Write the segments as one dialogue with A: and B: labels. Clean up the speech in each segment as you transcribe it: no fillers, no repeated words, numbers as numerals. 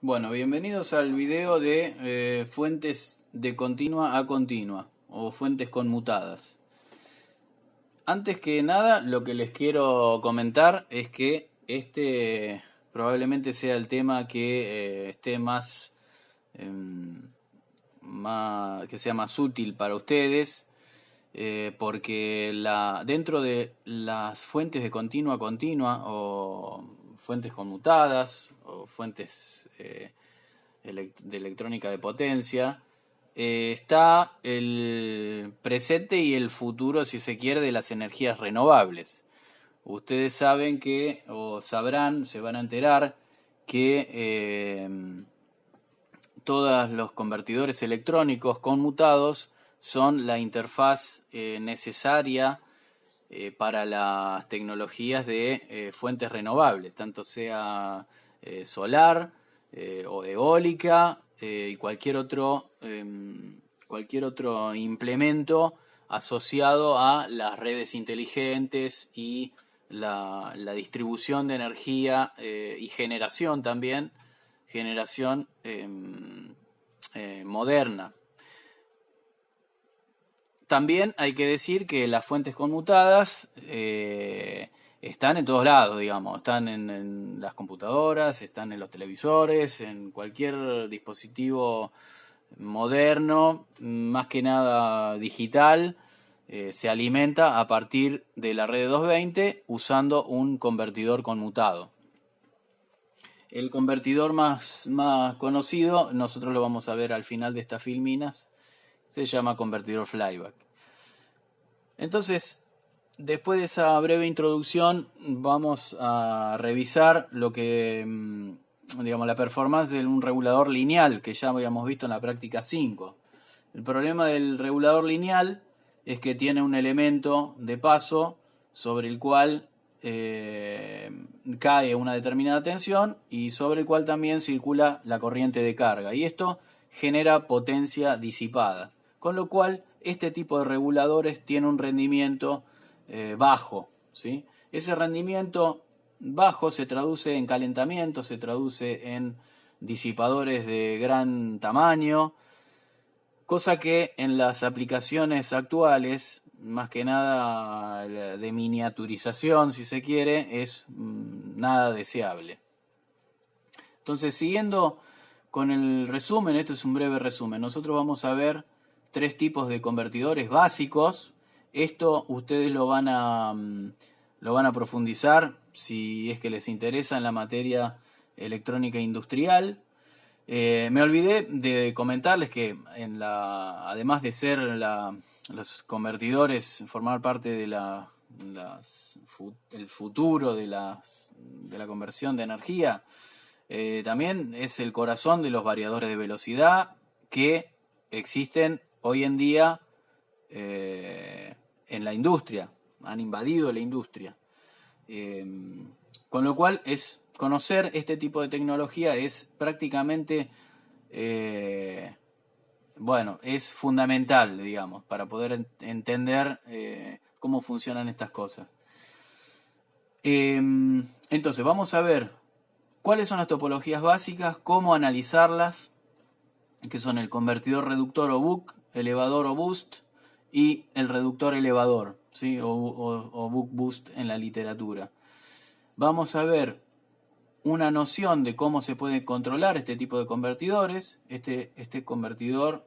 A: Bueno, bienvenidos al video de fuentes de continua a continua o fuentes conmutadas. Antes que nada, lo que les quiero comentar es que este probablemente sea el tema que esté que sea más útil para ustedes, porque dentro de las fuentes de continua a continua o fuentes conmutadas o fuentes de electrónica de potencia, está el presente y el futuro, si se quiere, de las energías renovables. Ustedes saben que, o sabrán, se van a enterar que todos los convertidores electrónicos conmutados son la interfaz necesaria para las tecnologías de fuentes renovables, tanto sea solar o eólica y cualquier otro implemento asociado a las redes inteligentes y la distribución de energía y generación también, generación moderna. También hay que decir que las fuentes conmutadas están en todos lados, digamos. Están en las computadoras, están en los televisores, en cualquier dispositivo moderno, más que nada digital. Se alimenta a partir de la red 220 usando un convertidor conmutado. El convertidor más conocido, nosotros lo vamos a ver al final de estas filminas, se llama convertidor flyback. Entonces, después de esa breve introducción, vamos a revisar lo que, digamos, la performance de un regulador lineal que ya habíamos visto en la práctica 5. El problema del regulador lineal es que tiene un elemento de paso sobre el cual cae una determinada tensión y sobre el cual también circula la corriente de carga. Y esto genera potencia disipada. Con lo cual, este tipo de reguladores tiene un rendimiento bajo, ¿sí? Ese rendimiento bajo se traduce en calentamiento, se traduce en disipadores de gran tamaño, cosa que en las aplicaciones actuales, más que nada de miniaturización, si se quiere, es nada deseable. Entonces, siguiendo con el resumen, esto es un breve resumen, nosotros vamos a ver 3 tipos de convertidores básicos. Esto ustedes lo van a profundizar si es que les interesa en la materia electrónica industrial. Me olvidé de comentarles que además de ser los convertidores, formar parte de el futuro de la conversión de energía, también es el corazón de los variadores de velocidad que existen hoy en día en la industria, han invadido la industria. Con lo cual conocer este tipo de tecnología es prácticamente, es fundamental, digamos, para poder entender cómo funcionan estas cosas. Entonces, vamos a ver cuáles son las topologías básicas, cómo analizarlas, que son el convertidor reductor o buck, elevador o boost, y el reductor elevador, ¿sí? o buck boost en la literatura. Vamos a ver una noción de cómo se puede controlar este tipo de convertidores. Estos convertidores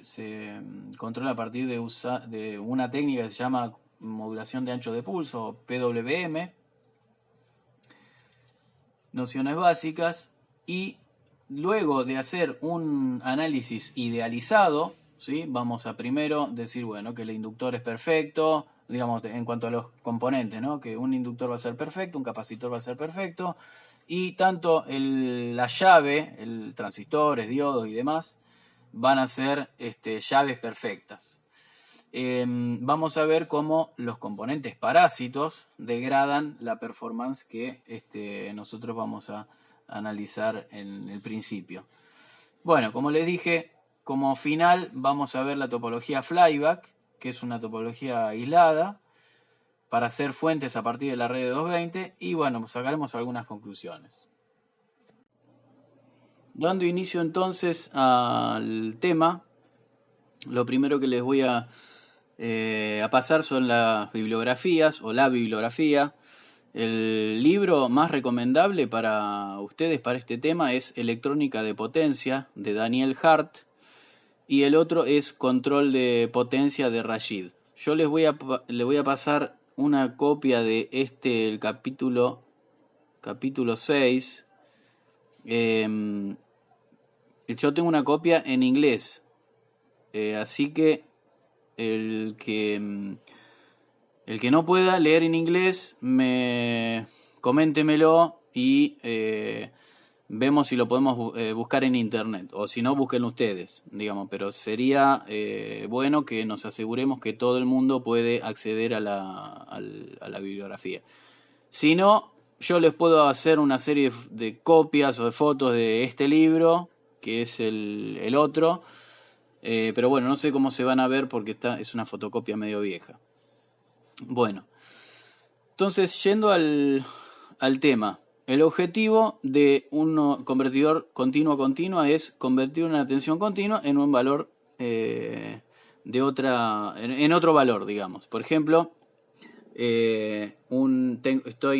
A: se controla a partir de una técnica que se llama modulación de ancho de pulso, o PWM. Nociones básicas, y luego de hacer un análisis idealizado, ¿sí? Vamos a primero decir, bueno, que el inductor es perfecto, digamos, en cuanto a los componentes, ¿no? Que un inductor va a ser perfecto, un capacitor va a ser perfecto, y tanto la llave, transistores, diodos y demás, van a ser llaves perfectas. Vamos a ver cómo los componentes parásitos degradan la performance que nosotros vamos a analizar en el principio. Bueno, como les dije, como final vamos a ver la topología flyback, que es una topología aislada para hacer fuentes a partir de la red de 220, y bueno, sacaremos algunas conclusiones. Dando inicio entonces al tema, lo primero que les voy a pasar son las bibliografías o la bibliografía. El libro más recomendable para ustedes para este tema es Electrónica de Potencia de Daniel Hart y el otro es Control de Potencia de Rashid. Yo les voy a pasar una copia de el capítulo 6. Yo tengo una copia en inglés, así que el que el que no pueda leer en inglés, coméntemelo y vemos si lo podemos buscar en internet. O si no, busquen ustedes, digamos. Pero sería bueno que nos aseguremos que todo el mundo puede acceder a la bibliografía. Si no, yo les puedo hacer una serie de copias o de fotos de este libro, que es el otro. Pero bueno, no sé cómo se van a ver porque es una fotocopia medio vieja. Bueno, entonces yendo al tema, el objetivo de un convertidor continuo-continua es convertir una tensión continua en un valor en otro valor, digamos. Por ejemplo, estoy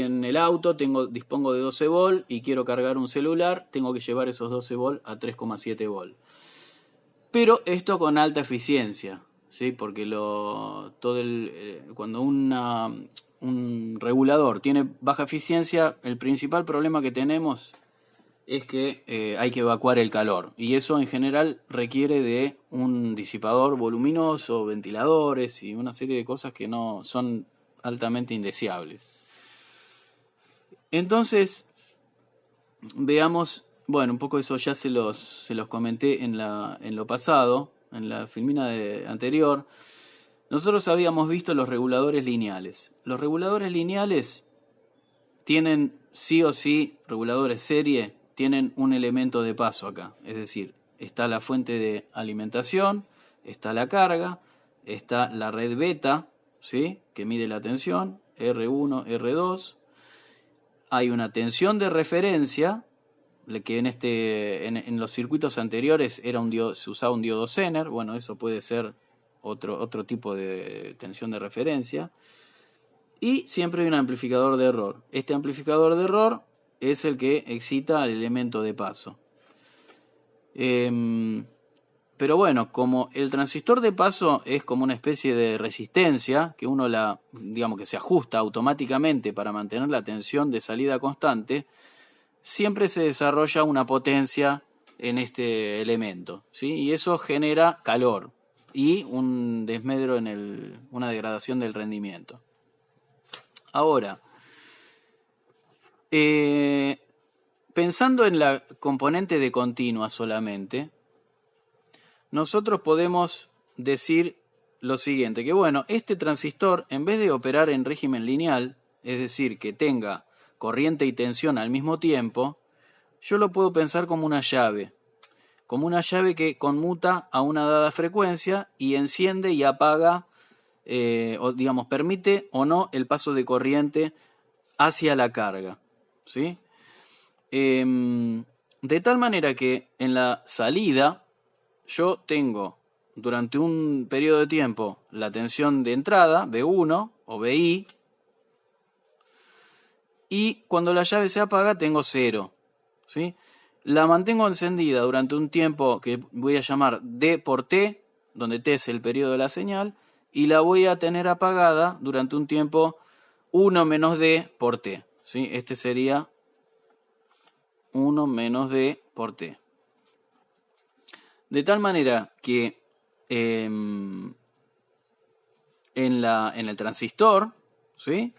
A: en el auto, dispongo de 12 volt y quiero cargar un celular, tengo que llevar esos 12 volt a 3,7 volt. Pero esto con alta eficiencia, ¿sí? Porque cuando un regulador tiene baja eficiencia, el principal problema que tenemos es que hay que evacuar el calor. Y eso en general requiere de un disipador voluminoso, ventiladores y una serie de cosas que no son altamente indeseables. Entonces, veamos. Bueno, un poco eso ya se los comenté en lo pasado, en la filmina anterior. Nosotros habíamos visto los reguladores lineales. Los reguladores lineales tienen sí o sí, reguladores serie, tienen un elemento de paso acá. Es decir, está la fuente de alimentación, está la carga, está la red beta, ¿sí? Que mide la tensión, R1, R2. Hay una tensión de referencia, que en los circuitos anteriores se usaba un diodo Zener. Bueno, eso puede ser otro tipo de tensión de referencia. Y siempre hay un amplificador de error. Este amplificador de error es el que excita al elemento de paso. Pero bueno, como el transistor de paso es como una especie de resistencia, que digamos que se ajusta automáticamente para mantener la tensión de salida constante, siempre se desarrolla una potencia en este elemento, ¿sí? Y eso genera calor y un desmedro una degradación del rendimiento. Ahora, pensando en la componente de continua solamente, nosotros podemos decir lo siguiente, que bueno, este transistor, en vez de operar en régimen lineal, es decir, que tenga corriente y tensión al mismo tiempo, yo lo puedo pensar como una llave que conmuta a una dada frecuencia y enciende y apaga, o digamos, permite o no el paso de corriente hacia la carga, ¿sí? De tal manera que en la salida yo tengo durante un periodo de tiempo la tensión de entrada, B1 o BI, y cuando la llave se apaga tengo 0, ¿sí? La mantengo encendida durante un tiempo que voy a llamar D por T, donde T es el periodo de la señal, y la voy a tener apagada durante un tiempo 1 menos D por T, ¿sí? Este sería 1 menos D por T. De tal manera que en el transistor, ¿sí?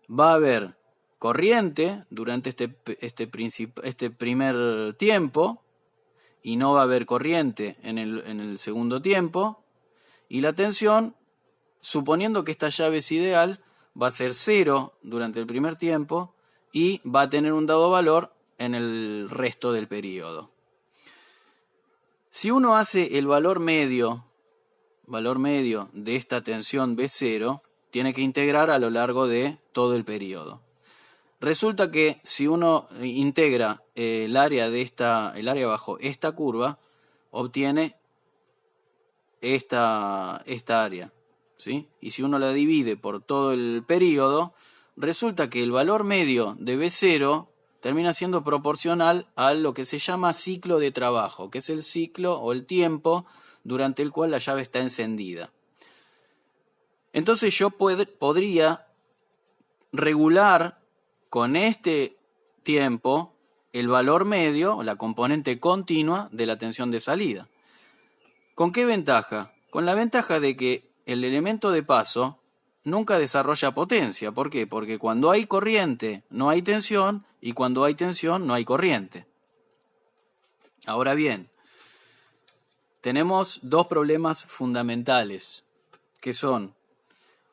A: Va a haber corriente durante este primer tiempo y no va a haber corriente en el segundo tiempo, y la tensión, suponiendo que esta llave es ideal, va a ser 0 durante el primer tiempo y va a tener un dado valor en el resto del periodo. Si uno hace el valor medio de esta tensión B0, tiene que integrar a lo largo de todo el periodo. Resulta que si uno integra el área bajo esta curva, obtiene esta área, ¿sí? Y si uno la divide por todo el periodo, resulta que el valor medio de B0 termina siendo proporcional a lo que se llama ciclo de trabajo, que es el ciclo o el tiempo durante el cual la llave está encendida. Entonces yo podría regular con este tiempo el valor medio o la componente continua de la tensión de salida. ¿Con qué ventaja? Con la ventaja de que el elemento de paso nunca desarrolla potencia. ¿Por qué? Porque cuando hay corriente no hay tensión y cuando hay tensión no hay corriente. Ahora bien, tenemos dos problemas fundamentales, que son,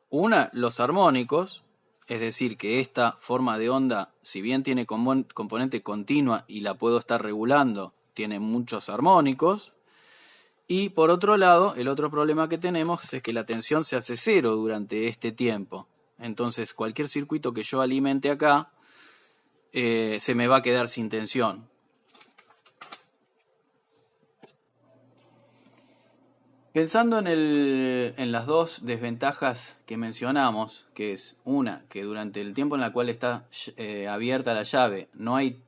A: una, los armónicos, es decir, que esta forma de onda, si bien tiene componente continua y la puedo estar regulando, tiene muchos armónicos. Y por otro lado, el otro problema que tenemos es que la tensión se hace cero durante este tiempo. Entonces, cualquier circuito que yo alimente acá, se me va a quedar sin tensión. Pensando en las dos desventajas que mencionamos, que es una, que durante el tiempo en el cual está abierta la llave no hay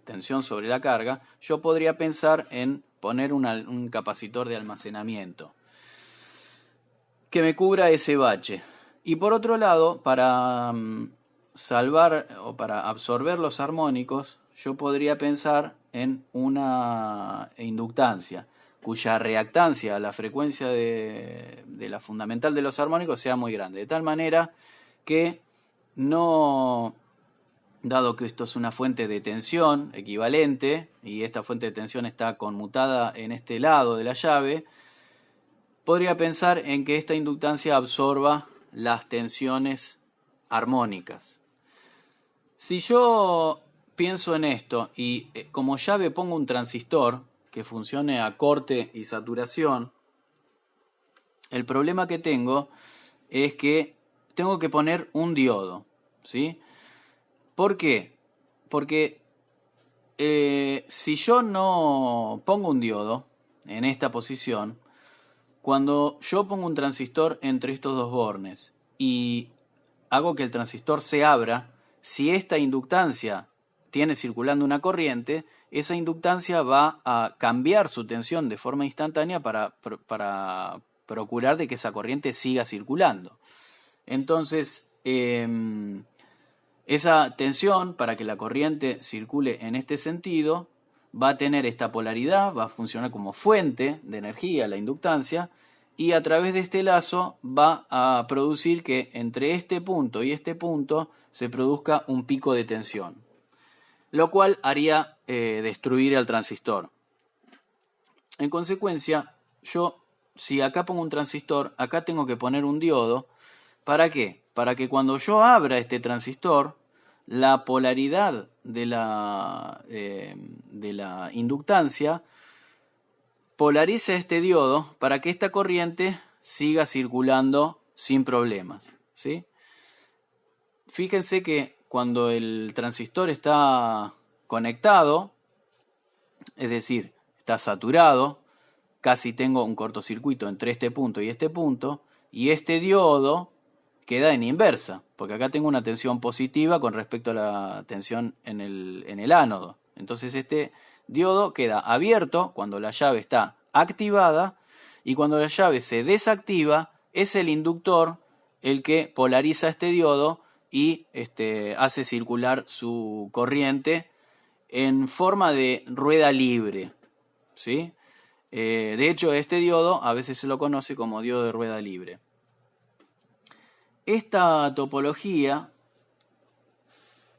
A: tensión sobre la carga, yo podría pensar en poner un capacitor de almacenamiento que me cubra ese bache. Y por otro lado, para salvar o para absorber los armónicos, yo podría pensar en una inductancia cuya reactancia a la frecuencia de la fundamental de los armónicos sea muy grande, de tal manera que no, dado que esto es una fuente de tensión equivalente y esta fuente de tensión está conmutada en este lado de la llave, podría pensar en que esta inductancia absorba las tensiones armónicas. Si yo pienso en esto y como llave pongo un transistor que funcione a corte y saturación, el problema que tengo es que tengo que poner un diodo, ¿sí? ¿Por qué? Porque si yo no pongo un diodo en esta posición, cuando yo pongo un transistor entre estos dos bornes y hago que el transistor se abra, si esta inductancia tiene circulando una corriente, esa inductancia va a cambiar su tensión de forma instantánea para procurar de que esa corriente siga circulando. Entonces, esa tensión, para que la corriente circule en este sentido, va a tener esta polaridad, va a funcionar como fuente de energía, la inductancia, y a través de este lazo va a producir que entre este punto y este punto se produzca un pico de tensión, lo cual haría destruir al transistor. En consecuencia, yo, si acá pongo un transistor, acá tengo que poner un diodo. ¿Para qué? Para que cuando yo abra este transistor, la polaridad de la inductancia polarice este diodo para que esta corriente siga circulando sin problemas, ¿sí? Fíjense que cuando el transistor está conectado, es decir, está saturado, casi tengo un cortocircuito entre este punto, y este diodo queda en inversa, porque acá tengo una tensión positiva con respecto a la tensión en el ánodo. Entonces este diodo queda abierto cuando la llave está activada, y cuando la llave se desactiva, es el inductor el que polariza este diodo y hace circular su corriente en forma de rueda libre, ¿sí? De hecho, este diodo a veces se lo conoce como diodo de rueda libre. Esta topología,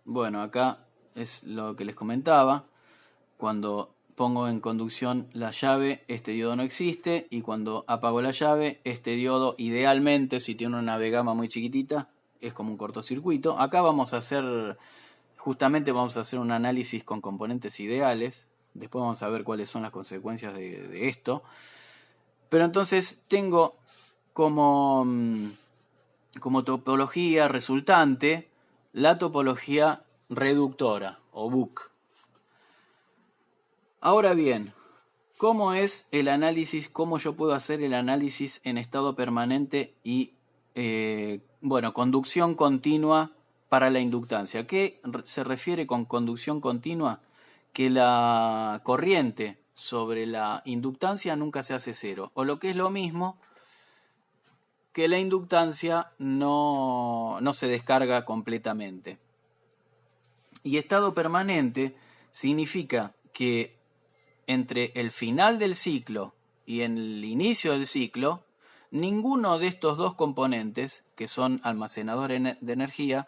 A: bueno, acá es lo que les comentaba. Cuando pongo en conducción la llave, este diodo no existe, y cuando apago la llave, este diodo idealmente, si tiene una V-gamma muy chiquitita, es como un cortocircuito. Acá vamos a hacer un análisis con componentes ideales. Después vamos a ver cuáles son las consecuencias de esto. Pero entonces tengo como topología resultante la topología reductora o BUC. Ahora bien, ¿cómo es el análisis? ¿Cómo yo puedo hacer el análisis en estado permanente y conducción continua para la inductancia? ¿Qué se refiere con conducción continua? Que la corriente sobre la inductancia nunca se hace cero, o lo que es lo mismo, que la inductancia no se descarga completamente. Y estado permanente significa que entre el final del ciclo y el inicio del ciclo, ninguno de estos dos componentes, que son almacenadores de energía,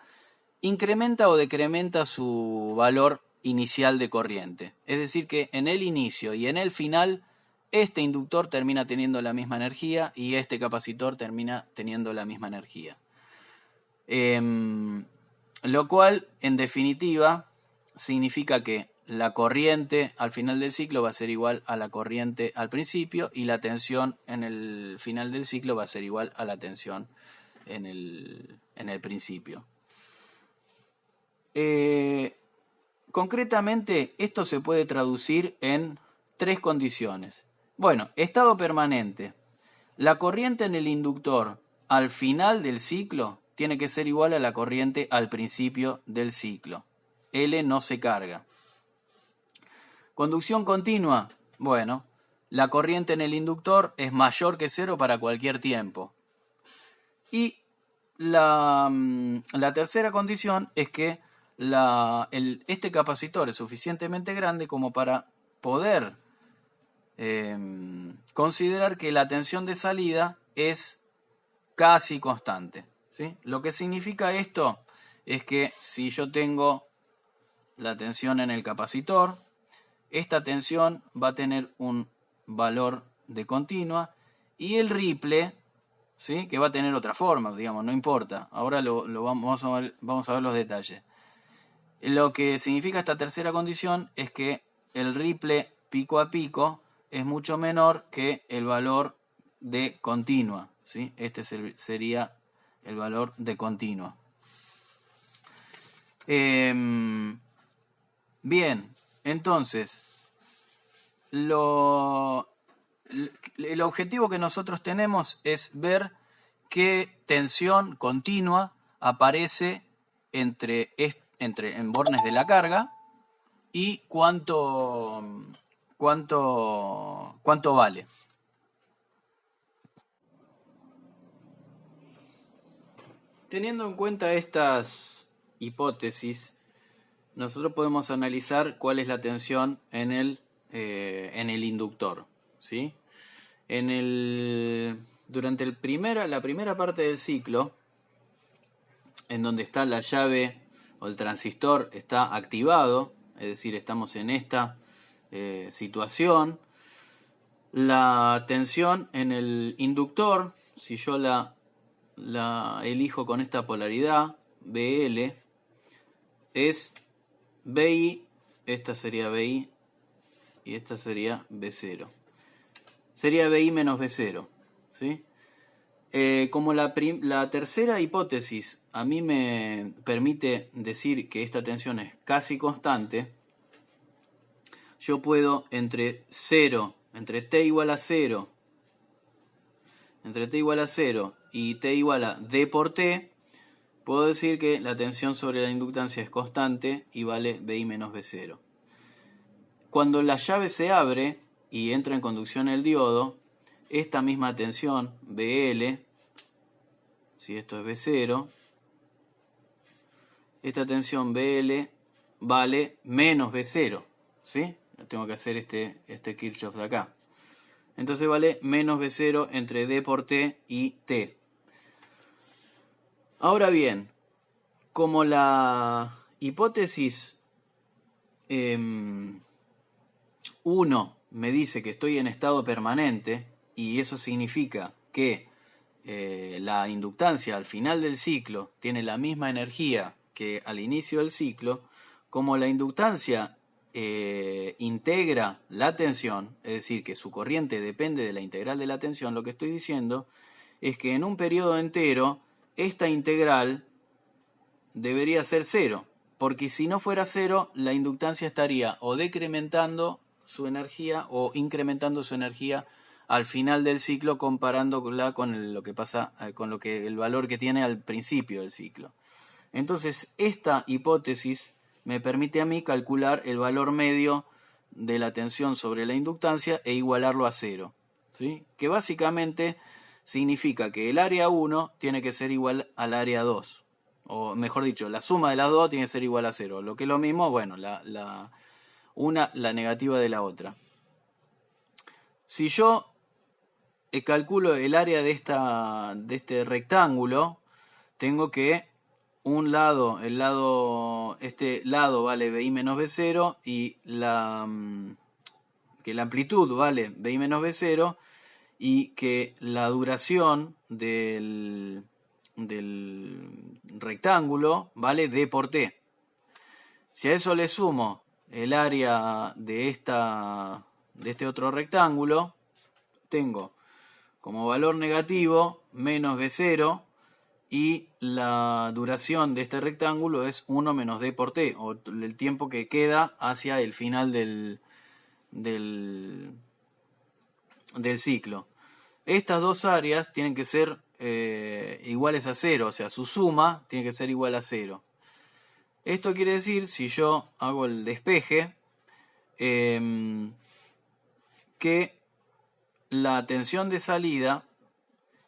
A: incrementa o decrementa su valor inicial de corriente. Es decir, que en el inicio y en el final, este inductor termina teniendo la misma energía y este capacitor termina teniendo la misma energía. Lo cual, en definitiva, significa que la corriente al final del ciclo va a ser igual a la corriente al principio y la tensión en el final del ciclo va a ser igual a la tensión en el principio. Concretamente, esto se puede traducir en 3 condiciones. Bueno, estado permanente. La corriente en el inductor al final del ciclo tiene que ser igual a la corriente al principio del ciclo. L no se carga. Conducción continua. Bueno, la corriente en el inductor es mayor que 0 para cualquier tiempo. Y la tercera condición es que este capacitor es suficientemente grande como para poder considerar que la tensión de salida es casi constante, ¿sí? Lo que significa esto es que si yo tengo la tensión en el capacitor, esta tensión va a tener un valor de continua y el ripple, ¿sí? Que va a tener otra forma, digamos, no importa. Ahora vamos a ver los detalles. Lo que significa esta tercera condición es que el ripple pico a pico es mucho menor que el valor de continua, ¿sí? Este sería el valor de continua. Bien, entonces, el objetivo que nosotros tenemos es ver qué tensión continua aparece en bornes de la carga y cuánto vale. Teniendo en cuenta estas hipótesis, nosotros podemos analizar cuál es la tensión en el inductor, ¿sí? Durante la primera parte del ciclo, en donde está la llave o el transistor está activado, es decir, estamos en esta situación, la tensión en el inductor, si yo la elijo con esta polaridad, BL, es BI, esta sería BI y esta sería B0. Sería BI menos B0, ¿sí? Como la tercera hipótesis a mí me permite decir que esta tensión es casi constante, yo puedo entre t igual a 0, entre t igual a 0 y t igual a d por t, puedo decir que la tensión sobre la inductancia es constante y vale BI menos B0. Cuando la llave se abre y entra en conducción el diodo, esta misma tensión, BL, si esto es B0, esta tensión BL vale menos B0, ¿sí? Tengo que hacer este Kirchhoff de acá. Entonces vale menos B0 entre D por T y T. Ahora bien, como la hipótesis 1 me dice que estoy en estado permanente, y eso significa que la inductancia al final del ciclo tiene la misma energía que al inicio del ciclo, como la inductancia integra la tensión, es decir, que su corriente depende de la integral de la tensión, lo que estoy diciendo es que en un periodo entero esta integral debería ser 0, porque si no fuera 0, la inductancia estaría o decrementando su energía o incrementando su energía al final del ciclo, comparándola con lo que pasa, con el valor que tiene al principio del ciclo. Entonces, esta hipótesis me permite a mí calcular el valor medio de la tensión sobre la inductancia e igualarlo a 0, ¿sí? Que básicamente significa que el área 1 tiene que ser igual al área 2. O mejor dicho, la suma de las dos tiene que ser igual a 0. Lo que es lo mismo, bueno, la negativa de la otra. Si yo calculo el área de este rectángulo, tengo que este lado vale BI menos B0 y que la amplitud vale BI menos B0 y que la duración del rectángulo vale D por T. Si a eso le sumo el área de este otro rectángulo, tengo como valor negativo menos B0 y la duración de este rectángulo es 1 menos D por T, o el tiempo que queda hacia el final del ciclo. Estas dos áreas tienen que ser iguales a 0, o sea, su suma tiene que ser igual a 0. Esto quiere decir, si yo hago el despeje, que la tensión de salida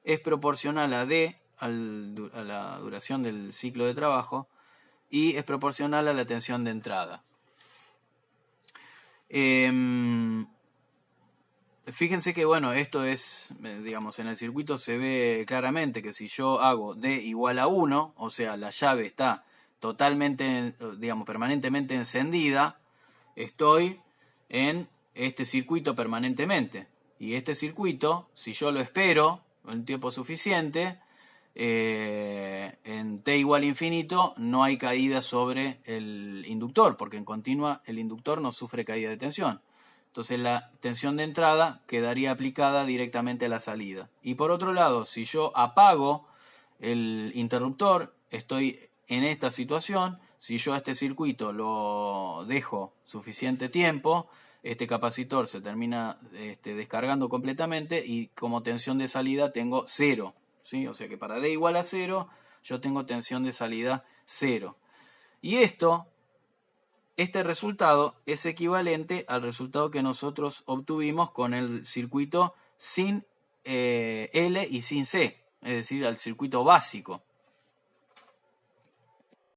A: es proporcional a D, a la duración del ciclo de trabajo, y es proporcional a la tensión de entrada. Fíjense que, bueno, esto es, digamos, en el circuito se ve claramente que si yo hago D igual a 1, o sea, la llave está totalmente, digamos, permanentemente encendida, estoy en este circuito permanentemente. Y este circuito, si yo lo espero un tiempo suficiente, en T igual a infinito no hay caída sobre el inductor, porque en continua el inductor no sufre caída de tensión. Entonces la tensión de entrada quedaría aplicada directamente a la salida. Y por otro lado, si yo apago el interruptor, estoy en esta situación. Si yo a este circuito lo dejo suficiente tiempo, este capacitor se termina descargando completamente y como tensión de salida tengo 0. ¿Sí? O sea que para D igual a 0, yo tengo tensión de salida 0. Y este resultado es equivalente al resultado que nosotros obtuvimos con el circuito sin L y sin C, es decir, al circuito básico.